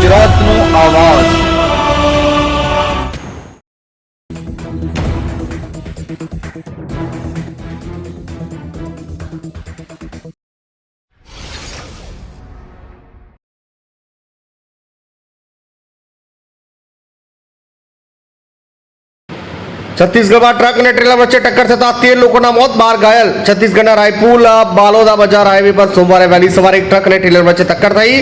ગુજરાતનો આવાજ। छत्तीसगढ़ में ट्रक और ट्रेलर वच्चे टक्कर थता 13 लोगों मौत, 12 घायल। छत्तीसगढ़ रायपुर बालोदा बजार हाईवे पर सोमवार वહેલી સવારે एक ट्रक और ट्रेलर वच्चे टक्कर थई,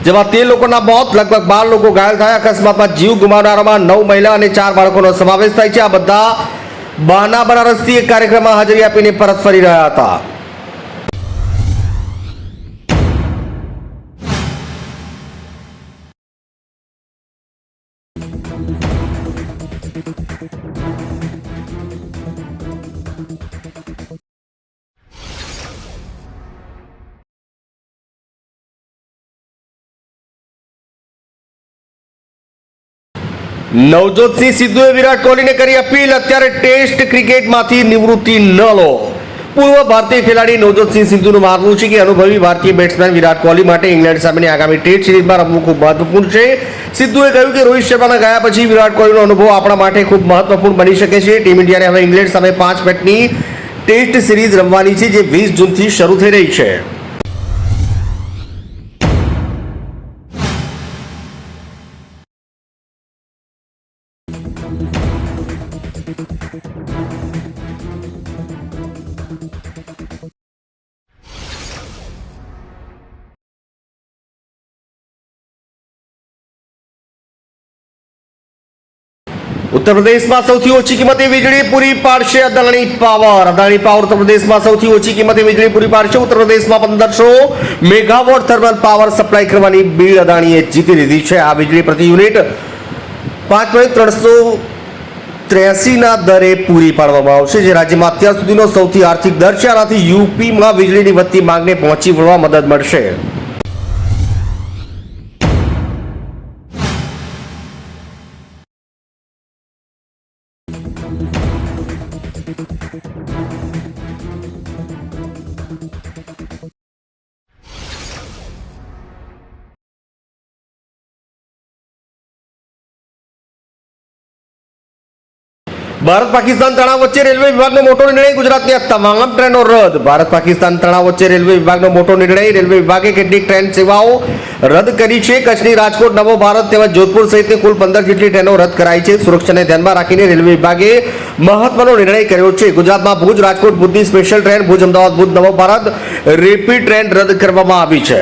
જેમાં 13 લોકોના મોત, લગભગ 12 લોકો ઘાયલ થયા। અકસ્માતમાં જીવ ગુમાવનારામાં 9 મહિલા અને 4 બાળકોનો સમાવેશ થાય છે। આ બધા બહાના બનારસથી એક કાર્યક્રમમાં હાજરી આપીને પરત ફરી રહ્યા હતા। नवजोत सिंह सिद्धुए विराट कोहली ने करी अपील, अत्यारे टेस्ट क्रिकेट मांथी निवृत्ति न लो। पूर्व भारतीय खिलाड़ी नवजोत सिंह सिद्धुનું માનવું છે કે અનુભવી ભારતીય બેટ્સમેન વિરાટ કોહલી માટે ઇંગ્લેન્ડ સામેની આગામી ટેસ્ટ સિરીઝમાં રમવું ખૂબ મહત્વપૂર્ણ છે। સિદ્ધુએ કહ્યું કે રોહિત શર્માના ગયા પછી વિરાટ કોહલીનો અનુભવ આપણા માટે ખૂબ મહત્વપૂર્ણ બની શકે છે। ટીમ ઇન્ડિયાને હવે ઇંગ્લેન્ડ સામે 5 મેચની ટેસ્ટ સિરીઝ રમવાની છે, જે 20 જૂનથી શરૂ થઈ રહી છે। उत्तर प्रदेश में સૌથી ઓછી કિંમતે વીજળી પૂરી પાડશે અદાણી પાવર। અદાણી પાવર उत्तर प्रदेश में સૌથી ઓછી કિંમતે વીજળી પૂરી પાડશે। उत्तर प्रदेश में 1500 મેગાવોટ થર્મલ પાવર સપ્લાય કરવાની બીડ અદાણીએ જીતી લીધી છે। આ વીજળી પ્રતિ યુનિટ 5.383 ના દરે પૂરી પાડવામાં આવશે, જે રાજ્યમાં અત્યાર સુધીનો સૌથી આર્થિક દર છે। આનાથી યુપીમાં વીજળીની વધતી માંગને પહોંચી વળવા મદદ મળશે। ભારત પાકિસ્તાન તણાવ વચ્ચે રેલવે વિભાગનો મોટો નિર્ણય, ગુજરાતની તમામ ટ્રેનો રદ। ભારત પાકિસ્તાન તણાવ વચ્ચે રેલવે વિભાગનો મોટો નિર્ણય, રેલવે વિભાગે કેટલીક ટ્રેન સેવાઓ રદ કરી છે। કચ્છની રાજકોટ, નવો ભારત તેમજ જોધપુર સહિતની કુલ 15 જેટલી ટ્રેનો રદ કરાઈ છે। સુરક્ષાને ધ્યાનમાં રાખીને રેલવે વિભાગે મહત્વનો નિર્ણય કર્યો છે। ગુજરાતમાં ભુજ રાજકોટ ભુજની સ્પેશિયલ ટ્રેન, ભુજ અમદાવાદ ભુજ નવો ભારત રેપિડ ટ્રેન રદ કરવામાં આવી છે।